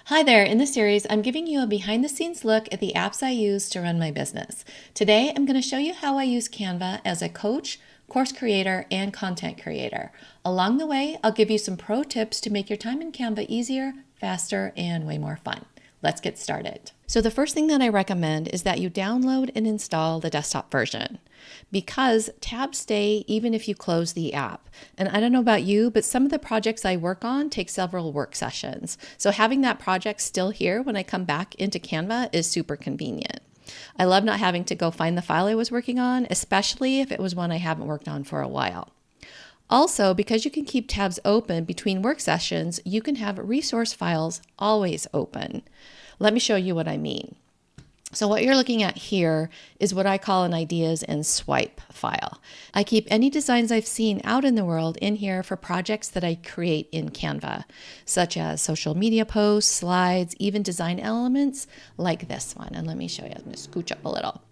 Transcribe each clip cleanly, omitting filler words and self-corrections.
Hi there. In this series, I'm giving you a behind the scenes look at the apps I use to run my business. Today, I'm going to show you how I use Canva as a coach, course creator, and content creator. Along the way, I'll give you some pro tips to make your time in Canva easier, faster, and way more fun. Let's get started. So the first thing that I recommend is that you download and install the desktop version because tabs stay even if you close the app. And I don't know about you, but some of the projects I work on take several work sessions. So having that project still here when I come back into Canva is super convenient. I love not having to go find the file I was working on, especially if it was one I haven't worked on for a while. Also, because you can keep tabs open between work sessions, you can have resource files always open. Let me show you what I mean. So what you're looking at here is what I call an ideas and swipe file. I keep any designs I've seen out in the world in here for projects that I create in Canva, such as social media posts, slides, even design elements like this one. And let me show you. I'm going to scooch up a little.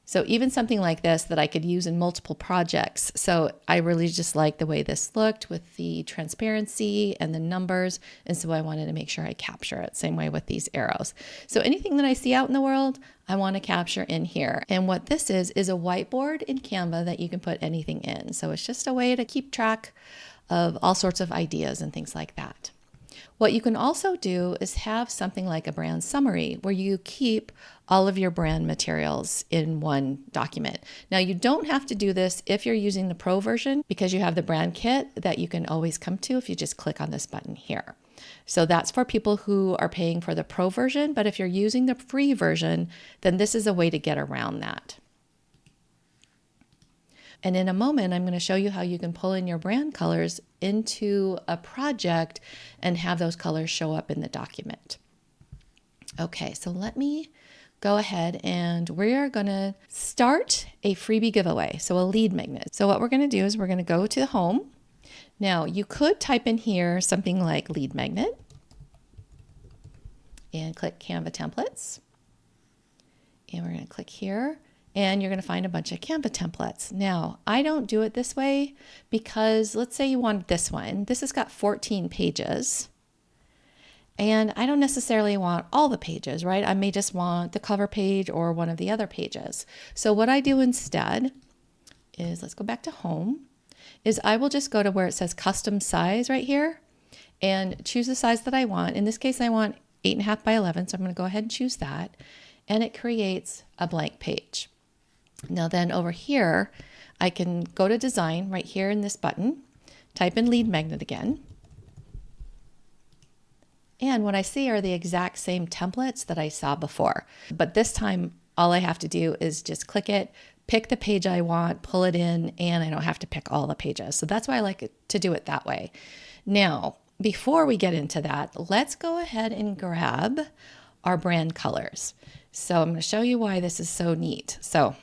So even something like this that I could use in multiple projects. So I really just like the way this looked with the transparency and the numbers. And so I wanted to make sure I capture it. Same way with these arrows. So anything that I see out in the world, I want to capture in here. And what this is a whiteboard in Canva that you can put anything in. So it's just a way to keep track of all sorts of ideas and things like that. What you can also do is have something like a brand summary where you keep all of your brand materials in one document. Now, you don't have to do this if you're using the Pro version because you have the brand kit that you can always come to if you just click on this button here. So that's for people who are paying for the Pro version, but if you're using the free version, then this is a way to get around that. And in a moment, I'm going to show you how you can pull in your brand colors into a project and have those colors show up in the document. Okay, so let me go ahead and we are going to start a freebie giveaway, so a lead magnet. So what we're going to do is we're going to go to home. Now, you could type in here something like lead magnet and click Canva templates. And we're going to click here. And you're going to find a bunch of Canva templates. Now, I don't do it this way because let's say you want this one. This has got 14 pages. And I don't necessarily want all the pages, right? I may just want the cover page or one of the other pages. So what I do instead is, let's go back to home, is I will just go to where it says custom size right here and choose the size that I want. In this case, I want 8.5 by 11. So I'm going to go ahead and choose that. And it creates a blank page. Now then over here, I can go to design right here in this button, type in lead magnet again. And what I see are the exact same templates that I saw before. But this time, all I have to do is just click it, pick the page I want, pull it in, and I don't have to pick all the pages. So that's why I like it to do it that way. Now, before we get into that, let's go ahead and grab our brand colors. So I'm going to show you why this is so neat. So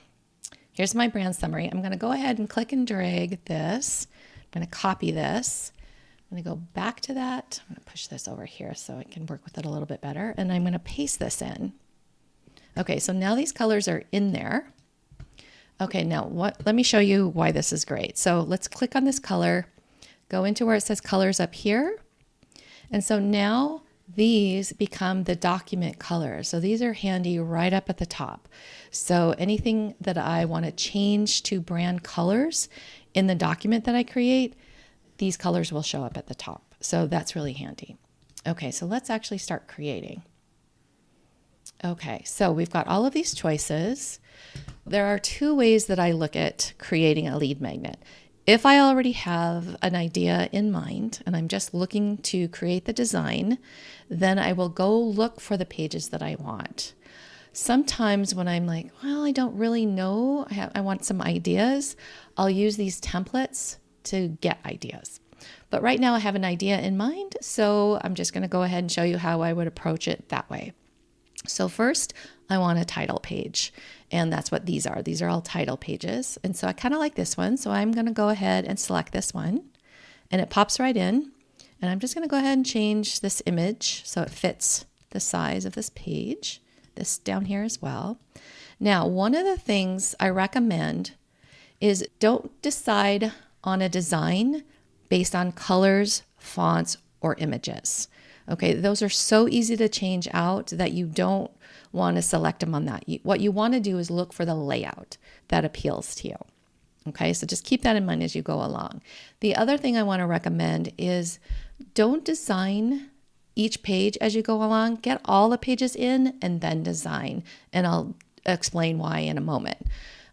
here's my brand summary. I'm going to go ahead and click and drag this. I'm going to copy this. I'm going to go back to that. I'm going to push this over here so I can work with it a little bit better. And I'm going to paste this in. Okay, so now these colors are in there. Okay, now let me show you why this is great. So let's click on this color, go into where it says colors up here. And so now these become the document colors. So these are handy right up at the top. So anything that I want to change to brand colors in the document that I create, these colors will show up at the top. So that's really handy. Okay, so let's actually start creating. Okay, so we've got all of these choices. There are two ways that I look at creating a lead magnet. If I already have an idea in mind and I'm just looking to create the design, then I will go look for the pages that I want. Sometimes when I'm like, well, I don't really know, I want some ideas, I'll use these templates to get ideas. But right now I have an idea in mind, so I'm just going to go ahead and show you how I would approach it that way. So first, I want a title page, and that's what these are. These are all title pages, and so I kind of like this one, so I'm going to go ahead and select this one, and it pops right in, and I'm just going to go ahead and change this image so it fits the size of this page, this down here as well. Now, one of the things I recommend is don't decide on a design based on colors, fonts, or images. Okay, those are so easy to change out that you don't want to select them on that. What you want to do is look for the layout that appeals to you. Okay, so just keep that in mind as you go along. The other thing I want to recommend is don't design each page as you go along. Get all the pages in and then design. And I'll explain why in a moment.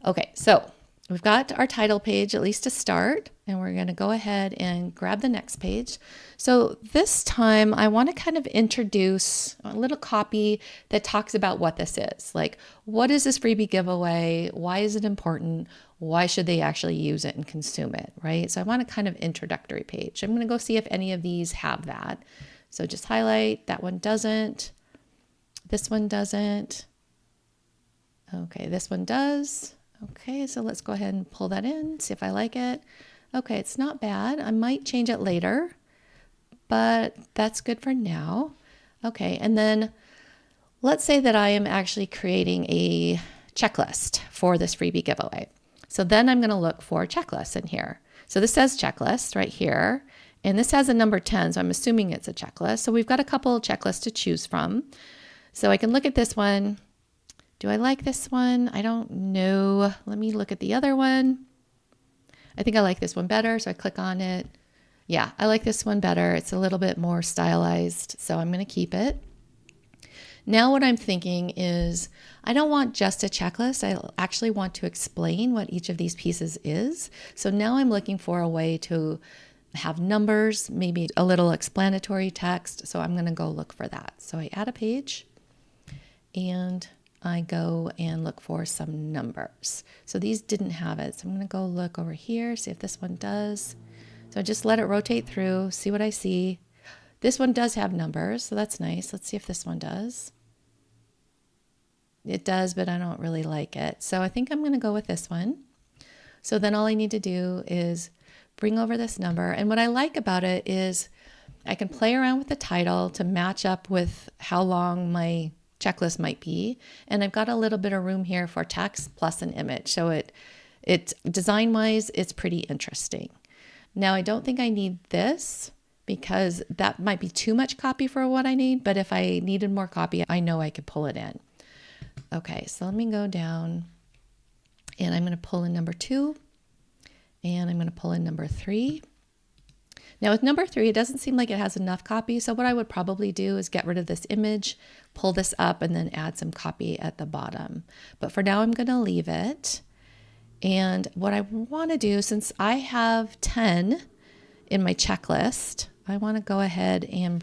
Okay, so we've got our title page, at least to start, and we're going to go ahead and grab the next page. So this time I want to kind of introduce a little copy that talks about what this is. Like, what is this freebie giveaway? Why is it important? Why should they actually use it and consume it, right? So I want a kind of introductory page. I'm going to go see if any of these have that. So just highlight, that one doesn't. This one doesn't. Okay, this one does. Okay, so let's go ahead and pull that in, see if I like it. Okay, it's not bad. I might change it later, but that's good for now. Okay, and then let's say that I am actually creating a checklist for this freebie giveaway. So then I'm going to look for checklists in here. So this says checklist right here, and this has a number 10, so I'm assuming it's a checklist. So we've got a couple of checklists to choose from. So I can look at this one. Do I like this one? I don't know. Let me look at the other one. I think I like this one better, so I click on it. Yeah, I like this one better. It's a little bit more stylized, so I'm going to keep it. Now what I'm thinking is I don't want just a checklist. I actually want to explain what each of these pieces is. So now I'm looking for a way to have numbers, maybe a little explanatory text. So I'm going to go look for that. So I add a page and I go and look for some numbers. So these didn't have it. So I'm going to go look over here, see if this one does. So just let it rotate through, see what I see. This one does have numbers, so that's nice. Let's see if this one does. It does, but I don't really like it. So I think I'm going to go with this one. So then all I need to do is bring over this number. And what I like about it is I can play around with the title to match up with how long my checklist might be. And I've got a little bit of room here for text plus an image. So it design-wise, it's pretty interesting. Now, I don't think I need this because that might be too much copy for what I need. But if I needed more copy, I know I could pull it in. Okay, so let me go down and I'm going to pull in number 2 and I'm going to pull in number 3. Now with number 3, it doesn't seem like it has enough copy. So what I would probably do is get rid of this image, pull this up, and then add some copy at the bottom. But for now, I'm going to leave it. And what I want to do, since I have 10 in my checklist, I want to go ahead and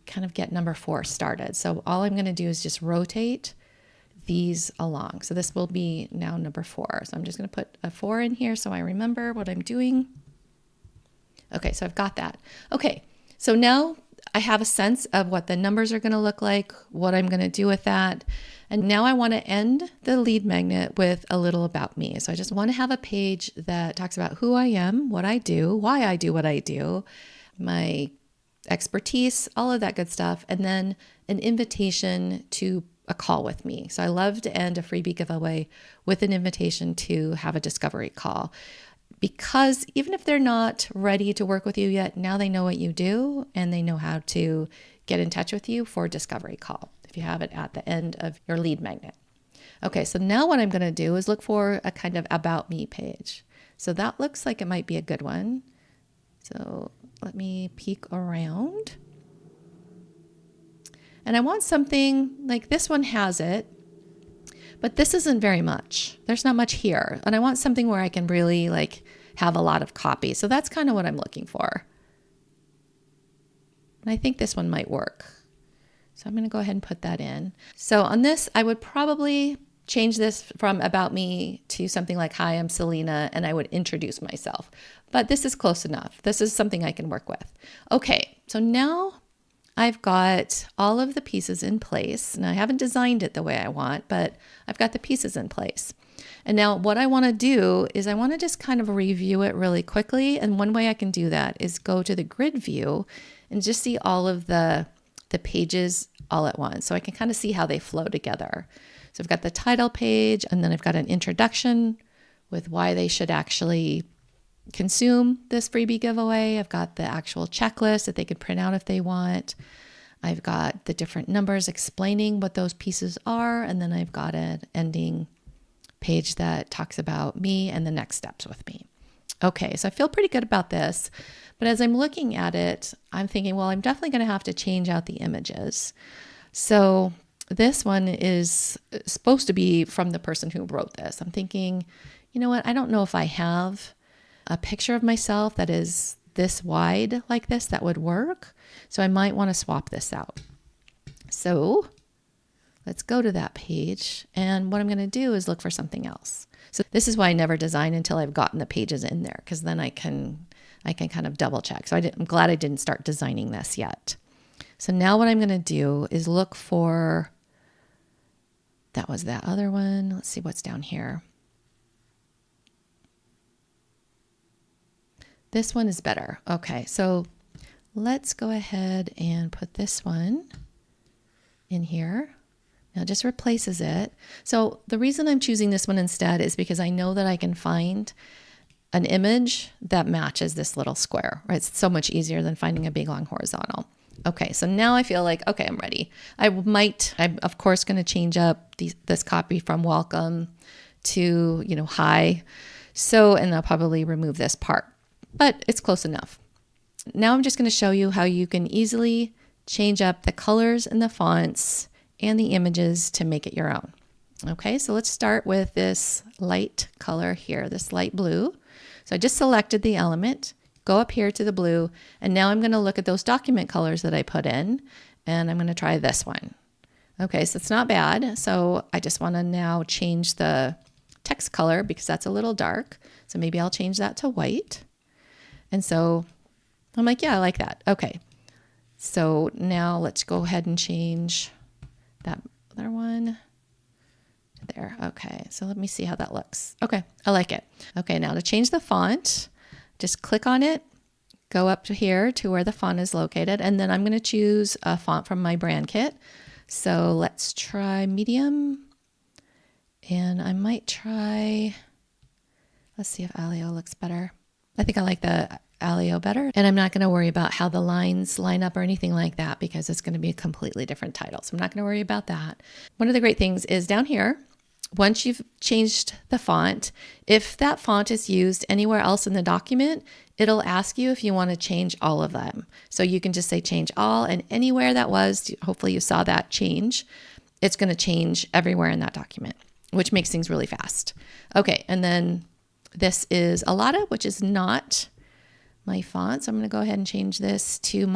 kind of get number 4 started. So all I'm going to do is just rotate these along. So this will be now number 4. So I'm just going to put a 4 in here so I remember what I'm doing. Okay, so I've got that. Okay, so now I have a sense of what the numbers are going to look like, what I'm going to do with that. And now I want to end the lead magnet with a little about me. So I just want to have a page that talks about who I am, what I do, why I do what I do, my expertise, all of that good stuff, and then an invitation to a call with me. So I love to end a freebie giveaway with an invitation to have a discovery call. Because even if they're not ready to work with you yet, now they know what you do and they know how to get in touch with you for a discovery call if you have it at the end of your lead magnet. Okay, so now what I'm going to do is look for a kind of about me page. So that looks like it might be a good one. So let me peek around. And I want something like this one has it, but this isn't very much. There's not much here. And I want something where I can really like have a lot of copy. So that's kind of what I'm looking for. And I think this one might work. So I'm going to go ahead and put that in. So on this, I would probably change this from about me to something like, hi, I'm Selena, and I would introduce myself. But this is close enough. This is something I can work with. Okay, so now I've got all of the pieces in place. Now I haven't designed it the way I want, but I've got the pieces in place. And now what I want to do is I want to just kind of review it really quickly. And one way I can do that is go to the grid view and just see all of the pages all at once. So I can kind of see how they flow together. So I've got the title page, and then I've got an introduction with why they should actually consume this freebie giveaway. I've got the actual checklist that they could print out if they want. I've got the different numbers explaining what those pieces are. And then I've got an ending page that talks about me and the next steps with me. Okay, so I feel pretty good about this. But as I'm looking at it, I'm thinking, well, I'm definitely going to have to change out the images. So this one is supposed to be from the person who wrote this. I'm thinking, you know what? I don't know if I have a picture of myself that is this wide like this that would work. So I might want to swap this out. So let's go to that page. And what I'm going to do is look for something else. So this is why I never design until I've gotten the pages in there, because then I can kind of double check. So I'm glad I didn't start designing this yet. So now what I'm going to do is look for, that was that other one. Let's see what's down here. This one is better. Okay, so let's go ahead and put this one in here. Now it just replaces it. So the reason I'm choosing this one instead is because I know that I can find an image that matches this little square. Right? It's so much easier than finding a big long horizontal. Okay, so now I feel like, okay, I'm ready. I'm of course going to change up this copy from welcome to, hi. So, and I'll probably remove this part, but it's close enough. Now I'm just going to show you how you can easily change up the colors and the fonts and the images to make it your own. Okay, so let's start with this light color here, this light blue. So I just selected the element, go up here to the blue, and now I'm going to look at those document colors that I put in, and I'm going to try this one. Okay, so it's not bad. So I just want to now change the text color because that's a little dark. So maybe I'll change that to white. And so I'm like, yeah, I like that. Okay, so now let's go ahead and change that other one there. Okay, so let me see how that looks. Okay, I like it. Okay, now to change the font, just click on it, go up to here to where the font is located, and then I'm going to choose a font from my brand kit. So let's try medium, and I might try, let's see if Alio looks better. I think I like the Alio better, and I'm not going to worry about how the lines line up or anything like that because it's going to be a completely different title. So I'm not going to worry about that. One of the great things is down here, once you've changed the font, if that font is used anywhere else in the document, it'll ask you if you want to change all of them. So you can just say change all, and anywhere that was, hopefully you saw that change, it's going to change everywhere in that document, which makes things really fast. Okay, and then this is Alada, which is not my font. So I'm going to go ahead and change this to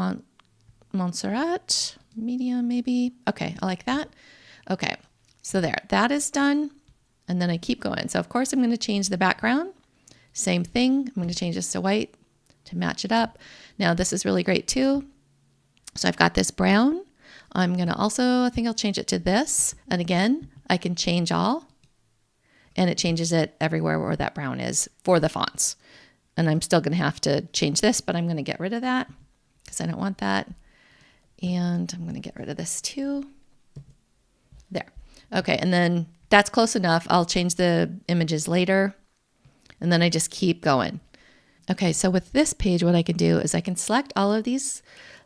Montserrat, medium maybe. Okay, I like that. Okay, so there, that is done. And then I keep going. So of course I'm going to change the background. Same thing. I'm going to change this to white to match it up. Now this is really great too. So I've got this brown. I'm going to also, I think I'll change it to this. And again, I can change all, and it changes it everywhere where that brown is for the fonts. And I'm still going to have to change this, but I'm going to get rid of that because I don't want that. And I'm going to get rid of this too. There. Okay, and then that's close enough. I'll change the images later, and then I just keep going. Okay, so with this page, what I can do is I can select all of these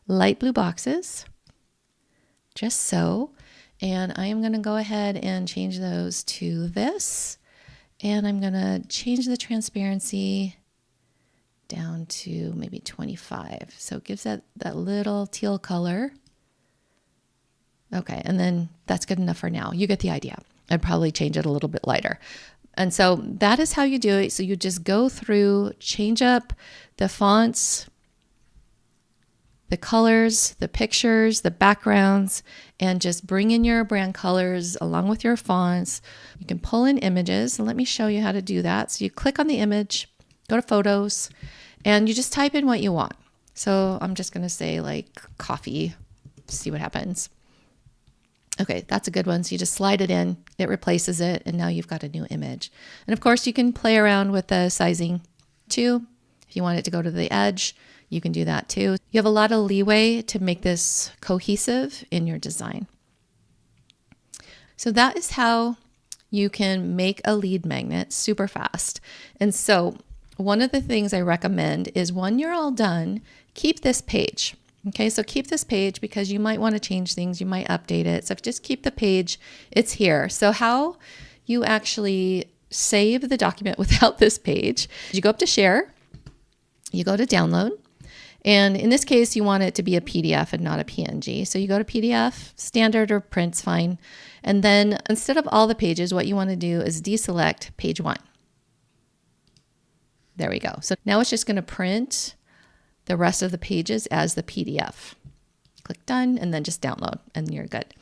light blue boxes, just so, and I am going to go ahead and change those to this, and I'm going to change the transparency down to maybe 25. So it gives that little teal color. Okay, and then that's good enough for now. You get the idea. I'd probably change it a little bit lighter. And so that is how you do it. So you just go through, change up the fonts, the colors, the pictures, the backgrounds, and just bring in your brand colors along with your fonts. You can pull in images, and let me show you how to do that. So you click on the image, go to photos, and you just type in what you want. So I'm just going to say like coffee, see what happens. Okay, that's a good one. So you just slide it in, it replaces it, and now you've got a new image. And of course, you can play around with the sizing too. If you want it to go to the edge, you can do that too. You have a lot of leeway to make this cohesive in your design. So that is how you can make a lead magnet super fast. And so one of the things I recommend is when you're all done, keep this page. Okay, so keep this page because you might want to change things, you might update it. So just keep the page, it's here. So how you actually save the document without this page, you go up to share, you go to download, and in this case, you want it to be a PDF and not a PNG. So you go to PDF, standard or print's fine. And then instead of all the pages, what you want to do is deselect page 1. There we go. So now it's just going to print the rest of the pages as the PDF. Click done and then just download and you're good.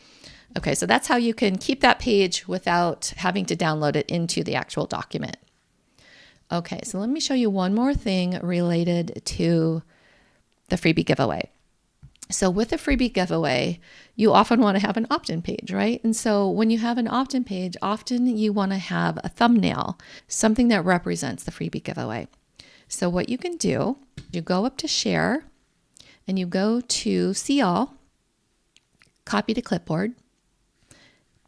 Okay, so that's how you can keep that page without having to download it into the actual document. Okay, so let me show you one more thing related to the freebie giveaway. So with the freebie giveaway, you often want to have an opt-in page, right? And so when you have an opt-in page, often you want to have a thumbnail, something that represents the freebie giveaway. So what you can do, you go up to share and you go to see all, copy to clipboard,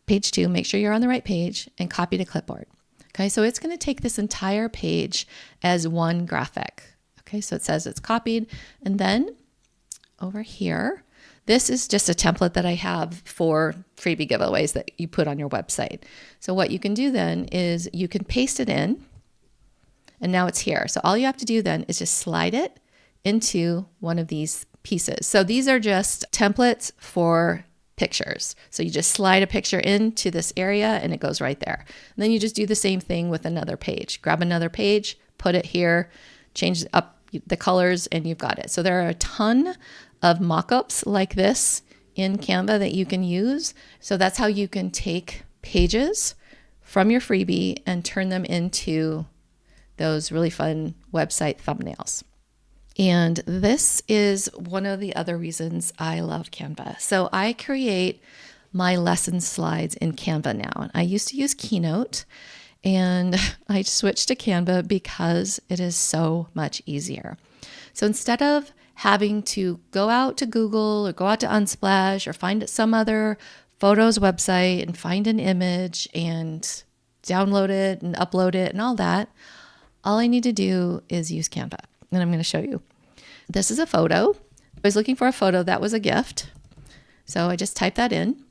page 2, make sure you're on the right page and copy to clipboard. Okay, so it's going to take this entire page as one graphic. Okay, so it says it's copied. And then over here, this is just a template that I have for freebie giveaways that you put on your website. So what you can do then is you can paste it in. And now it's here. So all you have to do then is just slide it into one of these pieces. So these are just templates for pictures. So you just slide a picture into this area and it goes right there. And then you just do the same thing with another page. Grab another page, put it here, change up the colors, and you've got it. So there are a ton of mock-ups like this in Canva that you can use. So that's how you can take pages from your freebie and turn them into those really fun website thumbnails. And this is one of the other reasons I love Canva. So I create my lesson slides in Canva now. I used to use Keynote and I switched to Canva because it is so much easier. So instead of having to go out to Google or go out to Unsplash or find some other photos website and find an image and download it and upload it and all that, all I need to do is use Canva. And I'm going to show you. This is a photo. I was looking for a photo that was a gift. So I just typed that in.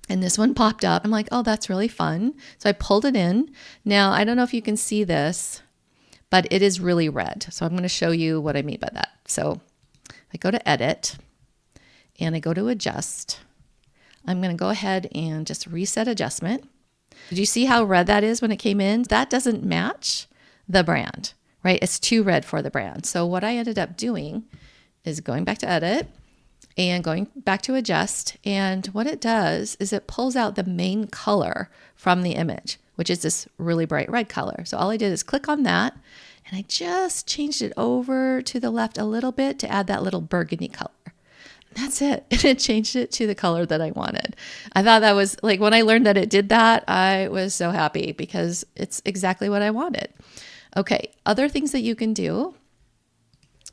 And this one popped up. I'm like, oh, that's really fun. So I pulled it in. Now, I don't know if you can see this, but it is really red. So I'm going to show you what I mean by that. So I go to edit and I go to adjust. I'm going to go ahead and just reset adjustment. Did you see how red that is when it came in? That doesn't match the brand, right? It's too red for the brand. So what I ended up doing is going back to edit and going back to adjust. And what it does is it pulls out the main color from the image, which is this really bright red color. So all I did is click on that and I just changed it over to the left a little bit to add that little burgundy color. And that's it. And it changed it to the color that I wanted. I thought that was like, when I learned that it did that, I was so happy because it's exactly what I wanted. Okay, other things that you can do,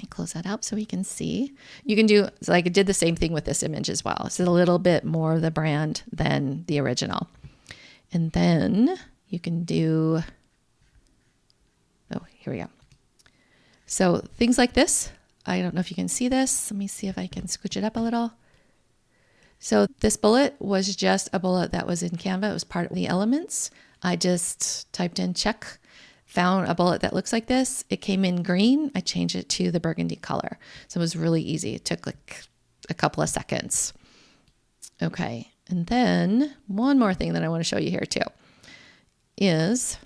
and close that out so we can see. You can do, so I did the same thing with this image as well. It's a little bit more of the brand than the original. And then you can do, oh, here we go. So things like this, I don't know if you can see this. Let me see if I can scooch it up a little. So this bullet was just a bullet that was in Canva. It was part of the elements. I just typed in check, found a bullet that looks like this. It came in green. I changed it to the burgundy color. So it was really easy. It took like a couple of seconds. Okay. And then one more thing that I want to show you here too is,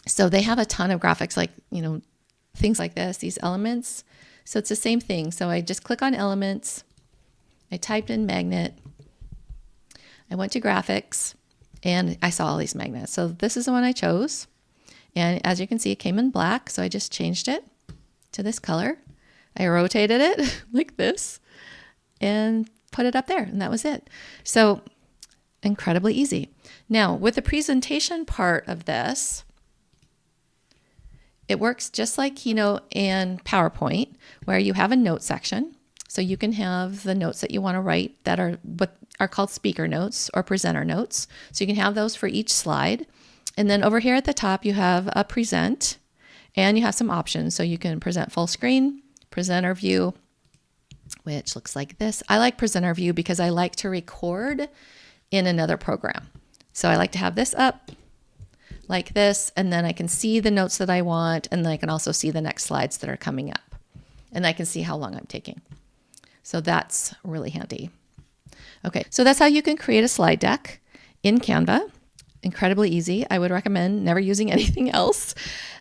so they have a ton of graphics, like, you know, things like this, these elements. So it's the same thing. So I just click on elements. I typed in magnet. I went to graphics and I saw all these magnets. So this is the one I chose. And as you can see, it came in black. So I just changed it to this color. I rotated it like this and put it up there. And that was it. So incredibly easy. Now with the presentation part of this, it works just like Keynote and PowerPoint, where you have a note section. So you can have the notes that you want to write that are what are called speaker notes or presenter notes. So you can have those for each slide. And then over here at the top, you have a present. And you have some options. So you can present full screen, presenter view, which looks like this. I like presenter view because I like to record in another program. So I like to have this up like this, and then I can see the notes that I want, and then I can also see the next slides that are coming up. And I can see how long I'm taking. So that's really handy. Okay, so that's how you can create a slide deck in Canva. Incredibly easy. I would recommend never using anything else.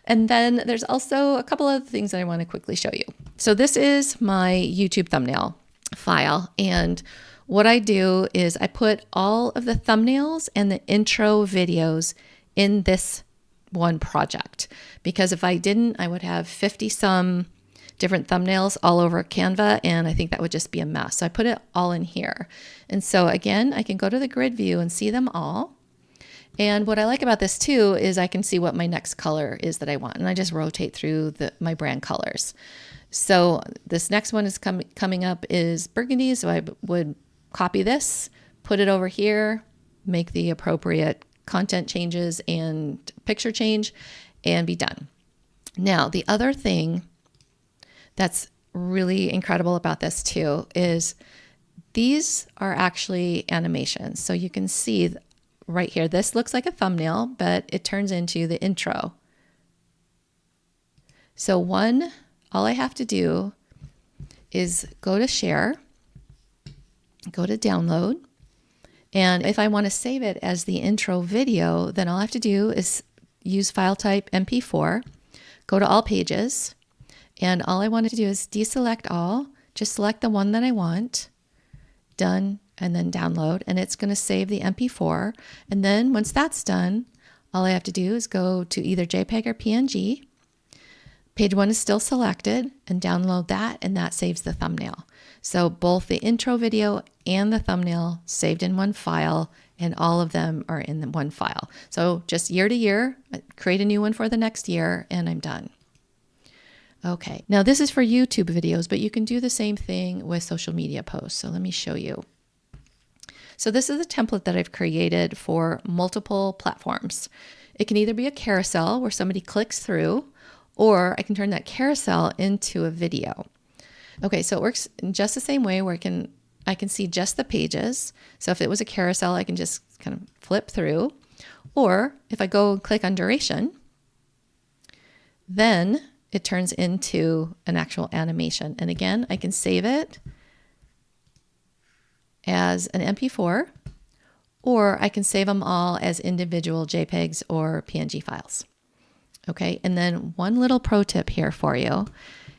And then there's also a couple of things that I want to quickly show you. So this is my YouTube thumbnail file. And what I do is I put all of the thumbnails and the intro videos in this one project. Because if I didn't, I would have 50 some different thumbnails all over Canva, and I think that would just be a mess. So I put it all in here. And so again, I can go to the grid view and see them all. And what I like about this too is I can see what my next color is that I want, and I just rotate through my brand colors. So this next one is coming up is burgundy, so I would copy this, put it over here, make the appropriate content changes and picture change, and be done. Now, the other thing that's really incredible about this too is these are actually animations. So you can see right here, this looks like a thumbnail, but it turns into the intro. So all I have to do is go to share, go to download, and if I want to save it as the intro video, then all I have to do is use file type MP4, go to all pages, and all I want to do is deselect all, just select the one that I want, done, and then download, and it's going to save the MP4. And then once that's done, all I have to do is go to either JPEG or PNG. Page one is still selected, and download that, and that saves the thumbnail. So both the intro video and the thumbnail saved in one file, and all of them are in the one file. So just year to year, create a new one for the next year, and I'm done. Okay, now this is for YouTube videos, but you can do the same thing with social media posts. So let me show you. So this is a template that I've created for multiple platforms. It can either be a carousel where somebody clicks through, or I can turn that carousel into a video. Okay, so it works in just the same way where I can see just the pages. So if it was a carousel, I can just kind of flip through. Or if I go and click on duration, then it turns into an actual animation. And again, I can save it as an MP4, or I can save them all as individual JPEGs or PNG files. Okay, and then one little pro tip here for you.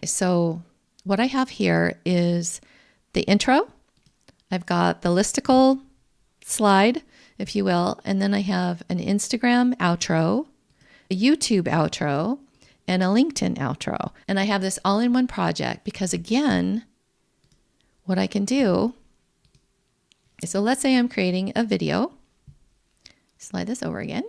So what I have here is the intro. I've got the listicle slide, if you will, and then I have an Instagram outro, a YouTube outro, and a LinkedIn outro. And I have this all in one project because again, what I can do, so let's say I'm creating a video. Slide this over again.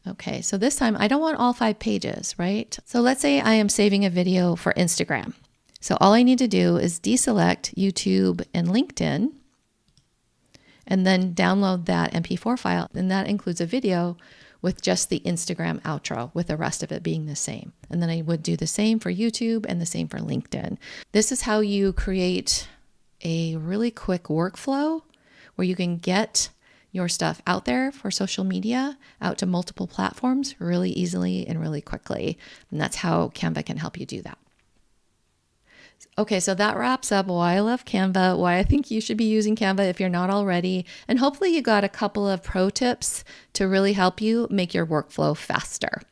Okay, so this time I don't want all 5 pages, right? So let's say I am saving a video for Instagram. So all I need to do is deselect YouTube and LinkedIn, and then download that MP4 file. And that includes a video with just the Instagram outro, with the rest of it being the same. And then I would do the same for YouTube and the same for LinkedIn. This is how you create a really quick workflow where you can get your stuff out there for social media, out to multiple platforms really easily and really quickly. And that's how Canva can help you do that. Okay, so that wraps up why I love Canva, why I think you should be using Canva if you're not already, and hopefully you got a couple of pro tips to really help you make your workflow faster.